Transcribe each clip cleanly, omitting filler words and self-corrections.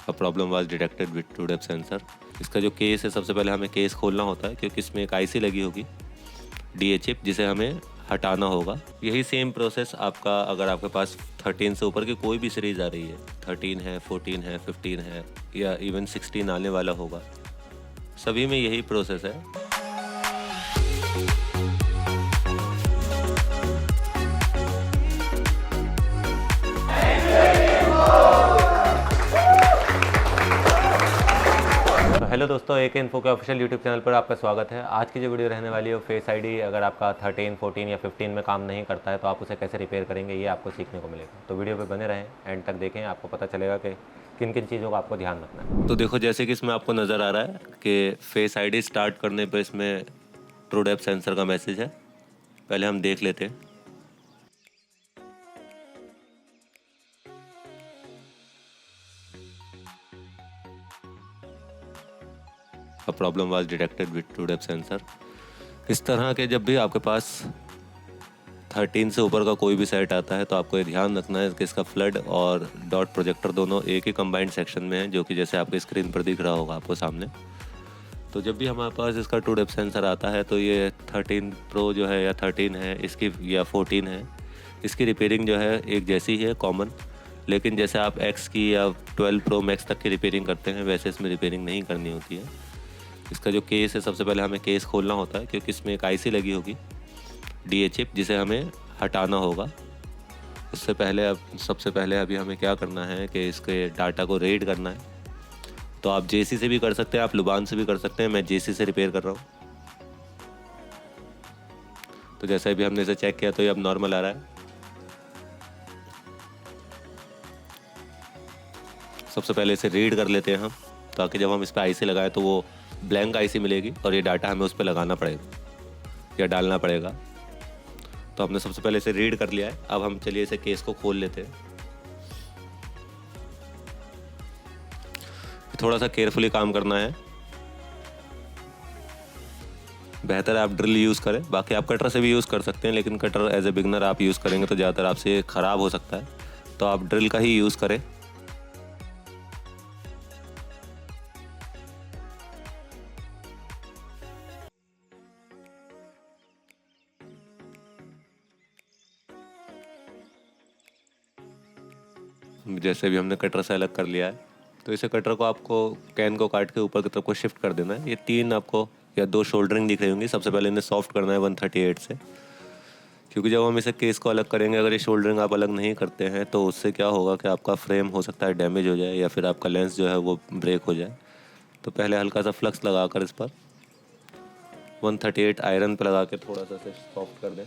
A problem was detected with TrueDepth sensor. इसका जो case है, सबसे पहले हमें केस खोलना होता है क्योंकि इसमें एक आईसी लगी होगी DA चिप, जिसे हमें हटाना होगा। यही सेम प्रोसेस आपका, अगर आपके पास 13 से ऊपर की कोई भी सीरीज़ आ रही है, 13 है, 14 है, 15 है या इवन 16 आने वाला होगा, सभी में यही प्रोसेस है। हेलो दोस्तों, AK इन्फो के ऑफिशियल यूट्यूब चैनल पर आपका स्वागत है। आज की जो वीडियो रहने वाली है वो फेस आईडी अगर आपका 13, 14 या 15 में काम नहीं करता है तो आप उसे कैसे रिपेयर करेंगे, ये आपको सीखने को मिलेगा। तो वीडियो पे बने रहें, एंड तक देखें, आपको पता चलेगा कि किन किन चीज़ों का आपको ध्यान रखना है। तो देखो, जैसे कि इसमें आपको नज़र आ रहा है कि फेस आईडी स्टार्ट करने पर इसमें TrueDepth सेंसर का मैसेज है। पहले हम देख लेते हैं। A problem was detected with TrueDepth sensor. इस तरह के जब भी आपके पास 13 से ऊपर का कोई भी सेट आता है तो आपको ये ध्यान रखना है कि इसका फ्लड और डॉट प्रोजेक्टर दोनों एक ही कंबाइंड सेक्शन में है, जो कि जैसे आपके स्क्रीन पर दिख रहा होगा आपको सामने। तो जब भी हमारे पास इसका TrueDepth सेंसर आता है तो ये 13 प्रो जो है या 13 है इसकी, या 14 है, इसकी रिपेयरिंग जो है एक जैसी है, कॉमन। लेकिन जैसे आप X की या 12 प्रो मैक्स तक की रिपेयरिंग करते हैं, वैसे इसमें रिपेयरिंग नहीं करनी होती है। इसका जो केस है, सबसे पहले हमें केस खोलना होता है क्योंकि इसमें एक आईसी लगी होगी DA चिप, जिसे हमें हटाना होगा। सबसे पहले अभी हमें क्या करना है कि इसके डाटा को रीड करना है। तो आप JC से भी कर सकते हैं, आप लुबान से भी कर सकते हैं। मैं JC से रिपेयर कर रहा हूँ। तो जैसे अभी हमने इसे चेक किया तो ये अब नॉर्मल आ रहा है। सबसे पहले इसे रीड कर लेते हैं हम, ताकि जब हम इस पर आईसी लगाएं तो वो ब्लैंक आईसी मिलेगी और ये डाटा हमें उस पर लगाना पड़ेगा या डालना पड़ेगा। तो हमने सबसे पहले इसे रीड कर लिया है। अब हम चलिए इसे केस को खोल लेते हैं। थोड़ा सा केयरफुली काम करना है। बेहतर है आप ड्रिल यूज़ करें, बाकी आप कटर से भी यूज़ कर सकते हैं, लेकिन कटर एज ए बिगनर आप यूज़ करेंगे तो ज़्यादातर आपसे ख़राब हो सकता है, तो आप ड्रिल का ही यूज़ करें। जैसे भी हमने कटर से अलग कर लिया है, तो इसे कटर को आपको कैन को काट के ऊपर की तरफ को शिफ्ट कर देना है। ये 3 आपको या 2 शोल्डरिंग दिख रही होंगी। सबसे पहले इन्हें सॉफ्ट करना है 138 से, क्योंकि जब हम इसे केस को अलग करेंगे, अगर ये शोल्डरिंग आप अलग नहीं करते हैं तो उससे क्या होगा कि आपका फ्रेम हो सकता है डैमेज हो जाए या फिर आपका लेंस जो है वो ब्रेक हो जाए। तो पहले हल्का सा फ्लक्स लगा कर इस पर 138 आयरन पर लगा के थोड़ा सा इसे सॉफ्ट कर दें।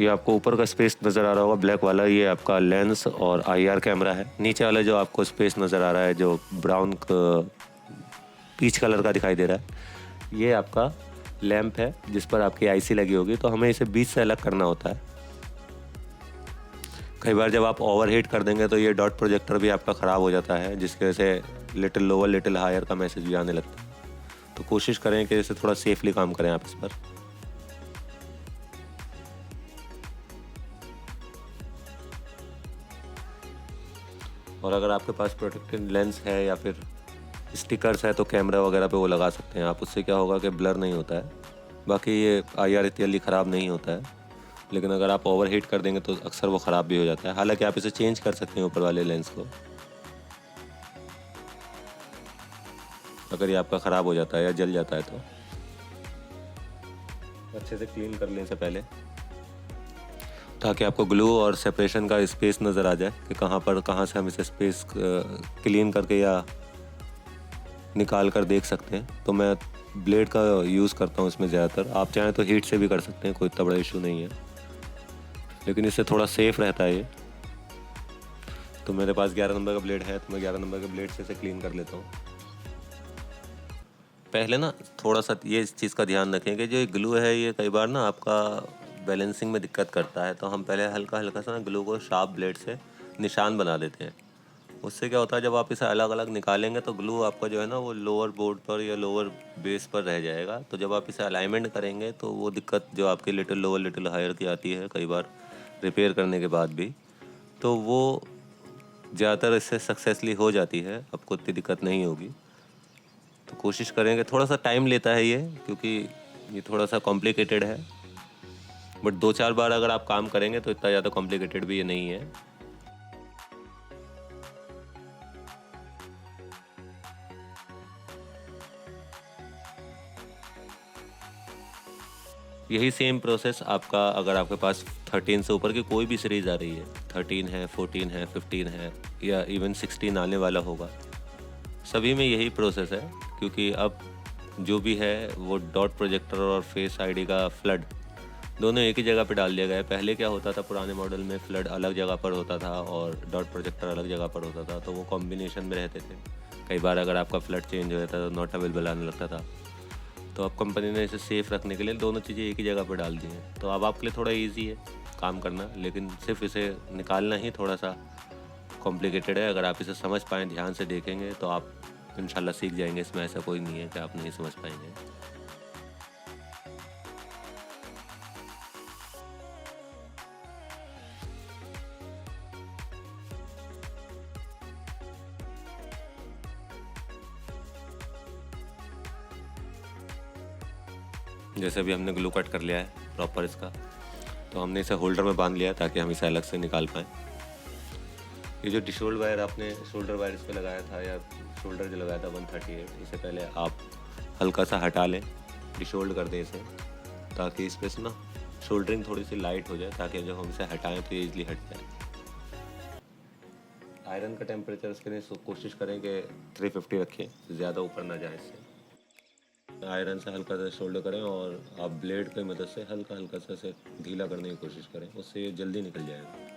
ये आपको ऊपर का स्पेस नज़र आ रहा होगा ब्लैक वाला, ये आपका लेंस और IR कैमरा है। नीचे वाला जो आपको स्पेस नज़र आ रहा है, जो ब्राउन पीच कलर का दिखाई दे रहा है, ये आपका लैंप है जिस पर आपकी आईसी लगी होगी। तो हमें इसे बीच से अलग करना होता है। कई बार जब आप ओवरहीट कर देंगे तो ये डॉट प्रोजेक्टर भी आपका ख़राब हो जाता है, जिसकी वजह से लिटिल लोअर लिटिल हायर का मैसेज भी आने लगता है। तो कोशिश करें कि इसे थोड़ा सेफली काम करें आप इस पर। और अगर आपके पास प्रोटेक्टेड लेंस है या फिर स्टिकर्स है तो कैमरा वगैरह पे वो लगा सकते हैं आप। उससे क्या होगा कि ब्लर नहीं होता है। बाकी ये IR इतनी जल्दी ख़राब नहीं होता है, लेकिन अगर आप ओवरहीट कर देंगे तो अक्सर वो ख़राब भी हो जाता है। हालांकि आप इसे चेंज कर सकते हैं ऊपर वाले लेंस को, अगर ये आपका ख़राब हो जाता है या जल जाता है तो। अच्छे से क्लीन कर लें इसे पहले, ताकि आपको ग्लू और सेपरेशन का स्पेस नज़र आ जाए कि कहाँ से हम इसे स्पेस क्लीन करके या निकाल कर देख सकते हैं। तो मैं ब्लेड का यूज़ करता हूँ इसमें ज़्यादातर। आप चाहें तो हीट से भी कर सकते हैं, कोई इतना बड़ा इशू नहीं है, लेकिन इससे थोड़ा सेफ़ रहता है ये। तो मेरे पास 11 नंबर का ब्लेड है, तो मैं 11 नंबर के ब्लेड से इसे क्लीन कर लेता हूँ। पहले ना थोड़ा सा ये इस चीज़ का ध्यान रखें कि जो ये ग्लू है ये कई बार ना आपका बैलेंसिंग में दिक्कत करता है। तो हम पहले हल्का हल्का सा ना ग्लू को शार्प ब्लेड से निशान बना देते हैं, उससे क्या होता है, जब आप इसे अलग अलग निकालेंगे तो ग्लू आपका जो है ना वो लोअर बोर्ड पर या लोअर बेस पर रह जाएगा। तो जब आप इसे अलाइनमेंट करेंगे तो वो दिक्कत जो आपकी लिटिल लोअर लिटिल हायर की आती है कई बार रिपेयर करने के बाद भी, तो वो ज़्यादातर इससे सक्सेसफुली हो जाती है, आपको इतनी दिक्कत नहीं होगी। तो कोशिश करेंगे, थोड़ा सा टाइम लेता है ये, क्योंकि ये थोड़ा सा कॉम्प्लिकेटेड है, बट 2-4 बार अगर आप काम करेंगे तो इतना ज़्यादा कॉम्प्लिकेटेड भी ये नहीं है। यही सेम प्रोसेस आपका, अगर आपके पास 13 से ऊपर की कोई भी सीरीज़ आ रही है, 13 है, 14 है, 15 है या इवन 16 आने वाला होगा, सभी में यही प्रोसेस है। क्योंकि अब जो भी है वो डॉट प्रोजेक्टर और फेस आईडी का फ्लड दोनों एक ही जगह पे डाल दिया गया है। पहले क्या होता था, पुराने मॉडल में फ्लड अलग जगह पर होता था और डॉट प्रोजेक्टर अलग जगह पर होता था, तो वो कॉम्बिनेशन में रहते थे। कई बार अगर आपका फ्लड चेंज हो जाता था तो नॉट अवेलेबल आने लगता था। तो अब कंपनी ने इसे सेफ़ रखने के लिए दोनों चीज़ें एक ही जगह पर डाल दी हैं। तो अब आपके लिए थोड़ा ईजी है काम करना, लेकिन सिर्फ इसे निकालना ही थोड़ा सा कॉम्प्लिकेटेड है। अगर आप इसे समझ पाएँ, ध्यान से देखेंगे, तो आप इंशाल्लाह सीख जाएंगे। इसमें ऐसा कोई नहीं है कि आप नहीं समझ पाएंगे। जैसे अभी हमने ग्लू कट कर लिया है प्रॉपर इसका, तो हमने इसे होल्डर में बांध लिया ताकि हम इसे अलग से निकाल पाएँ। ये जो डिशोल्ड वायर आपने शोल्डर वायर इस पर लगाया था, या शोल्डर जो लगाया था 138, इसे पहले आप हल्का सा हटा लें, डिशोल्ड कर दें इसे, ताकि इस पर से ना शोल्डरिंग थोड़ी सी लाइट हो जाए, ताकि जब हम इसे हटाएं तो ये ईजिली हट जाए। आयरन का टेम्परेचर इसके लिए कोशिश करें कि 350 रखें, ज़्यादा ऊपर ना जाए इससे। आयरन से हल्का सा शोल्डर करें और आप ब्लेड की मदद से हल्का हल्का सा इसे ढीला करने की कोशिश करें, उससे ये जल्दी निकल जाएगा।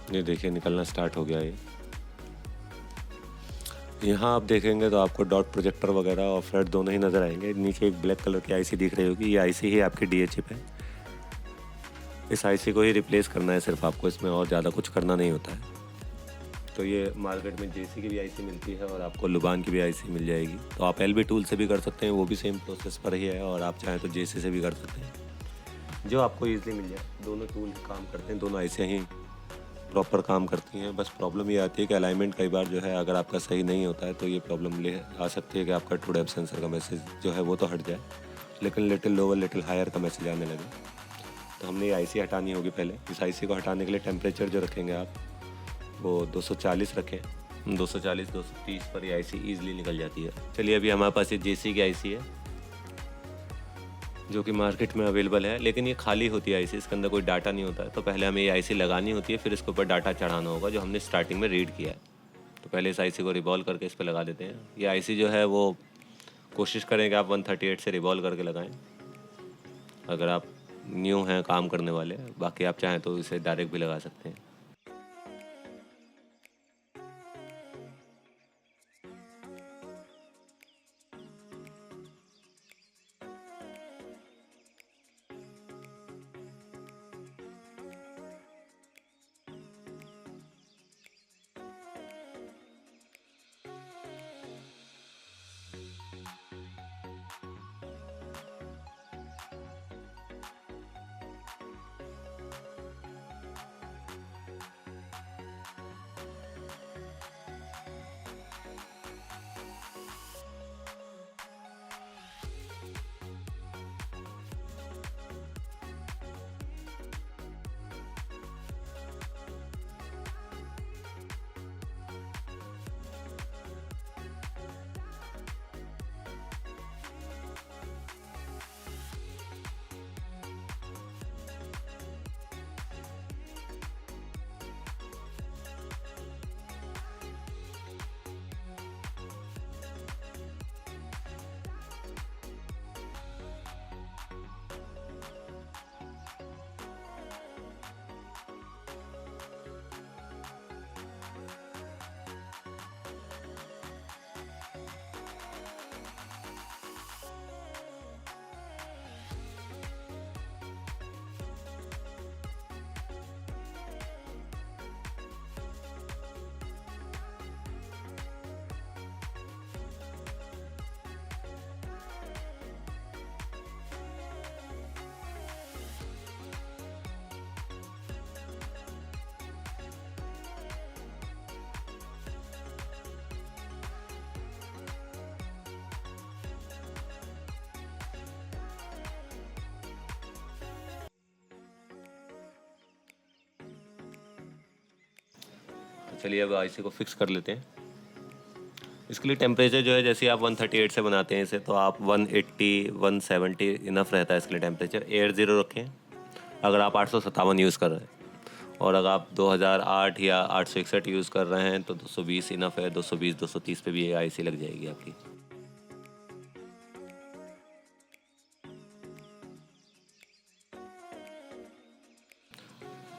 ये देखिए निकलना स्टार्ट हो गया ये। यहाँ आप देखेंगे तो आपको डॉट प्रोजेक्टर वगैरह और फ्लड दोनों ही नज़र आएंगे। नीचे एक ब्लैक कलर की आईसी दिख रही होगी, ये आईसी ही आपकी डीए चिप है। इस आईसी को ही रिप्लेस करना है सिर्फ आपको, इसमें और ज़्यादा कुछ करना नहीं होता है। तो ये मार्केट में जेसी की भी आईसी मिलती है और आपको लुबान की भी आईसी मिल जाएगी। तो आप एलबी टूल से भी कर सकते हैं, वो भी सेम प्रोसेस पर ही है, और आप चाहें तो जेसी से भी कर सकते हैं, जो आपको ईजिली मिल जाए। दोनों टूल काम करते हैं, दोनों आईसी ही प्रॉपर काम करती हैं। बस प्रॉब्लम ये आती है कि अलाइनमेंट कई बार जो है अगर आपका सही नहीं होता है तो ये प्रॉब्लम ले आ सकती है कि आपका ट्रू डेप्थ सेंसर का मैसेज जो है वो तो हट जाए, लेकिन लिटिल लोअर लिटिल हायर का मैसेज आने लगे। तो हमने ये आईसी हटानी होगी पहले। इस आईसी को हटाने के लिए टेम्परेचर जो रखेंगे आप वो 240 रखें। 240-230 पर ये आईसी ईजिली निकल जाती है। चलिए, अभी हमारे पास ये जेसी की आईसी है जो कि मार्केट में अवेलेबल है, लेकिन ये खाली होती है आईसी, इसके अंदर कोई डाटा नहीं होता है। तो पहले हमें ये आईसी लगानी होती है, फिर इसके ऊपर डाटा चढ़ाना होगा जो हमने स्टार्टिंग में रीड किया है। तो पहले इस आईसी को रिवॉल्व करके इस पर लगा देते हैं। ये आईसी जो है वो कोशिश करें कि आप 138 से रिवॉल्व करके लगाएं अगर आप न्यू हैं काम करने वाले। बाकी आप चाहें तो इसे डायरेक्ट भी लगा सकते हैं। चलिए अब आईसी को फिक्स कर लेते हैं। इसके लिए टेम्परेचर जो है, जैसे आप 138 से बनाते हैं इसे, तो आप 180 170 इनफ रहता है इसके लिए टेम्परेचर। एयर ज़ीरो रखें अगर आप 857 यूज़ कर रहे हैं, और अगर आप 2008 या 861 यूज़ कर रहे हैं तो 220 इनफ है। 220 230 पे भी ये आईसी लग जाएगी आपकी।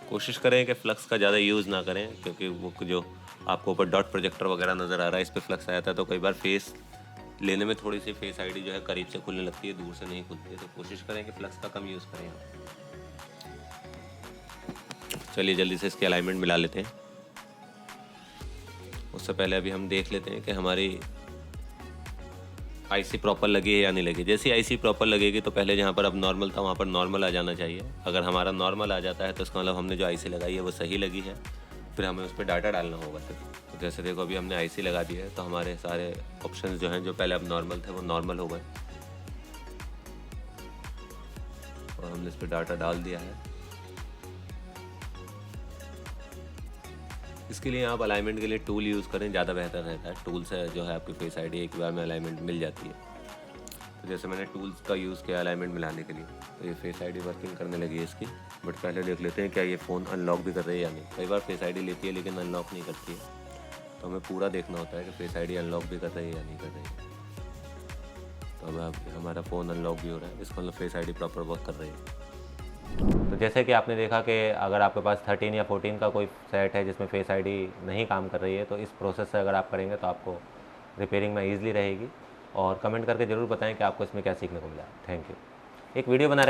कोशिश करें कि फ्लक्स का ज़्यादा यूज़ ना करें, क्योंकि वो जो आपको ऊपर डॉट प्रोजेक्टर वगैरह नज़र आ रहा है, इस पर फ्लक्स आ जाता है तो कई बार फेस लेने में थोड़ी सी फेस आईडी जो है करीब से खुलने लगती है, दूर से नहीं खुलती है। तो कोशिश करें कि फ्लक्स का कम यूज़ करें। चलिए जल्दी से इसकी अलाइनमेंट मिला लेते हैं। उससे पहले अभी हम देख लेते हैं कि हमारी आईसी प्रॉपर लगी है या नहीं लगी। जैसे आईसी प्रॉपर लगेगी तो पहले जहाँ पर अब नॉर्मल था वहाँ पर नॉर्मल आ जाना चाहिए। अगर हमारा नॉर्मल आ जाता है तो इसका मतलब हमने जो आईसी लगाई है वो सही लगी है। फिर हमें उस पर डाटा डालना होगा सिर्फ। तो जैसे देखो अभी हमने आईसी लगा दी है तो हमारे सारे ऑप्शंस जो हैं जो पहले अब नॉर्मल थे वो नॉर्मल हो गए, और हमने इस पर डाटा डाल दिया है। इसके लिए आप अलाइनमेंट के लिए टूल यूज़ करें, ज़्यादा बेहतर रहता है। टूल से जो है आपकी फेस आईडी एक बार में अलाइनमेंट मिल जाती है। तो जैसे मैंने टूल्स का यूज़ किया अलाइनमेंट मिलाने के लिए, तो ये फेस आईडी वर्किंग करने लगी है इसकी। बट पहले देख लेते हैं क्या ये फ़ोन अनलॉक भी कर रही है या नहीं। कई बार फेस आईडी लेती है लेकिन अनलॉक नहीं करती है, तो हमें पूरा देखना होता है कि फेस आईडी अनलॉक भी कर रही है या नहीं कर रही है। तो अब हमारा फ़ोन अनलॉक भी हो रहा है, इसका मतलब फेस आईडी प्रॉपर वर्क कर रही है। तो जैसे कि आपने देखा कि अगर आपके पास 13 या 14 का कोई सेट है जिसमें फेस आईडी नहीं काम कर रही है, तो इस प्रोसेस से अगर आप करेंगे तो आपको रिपेयरिंग में ईजिली रहेगी। और कमेंट करके ज़रूर बताएं कि आपको इसमें क्या सीखने को मिला। Thank you. एक वीडियो बना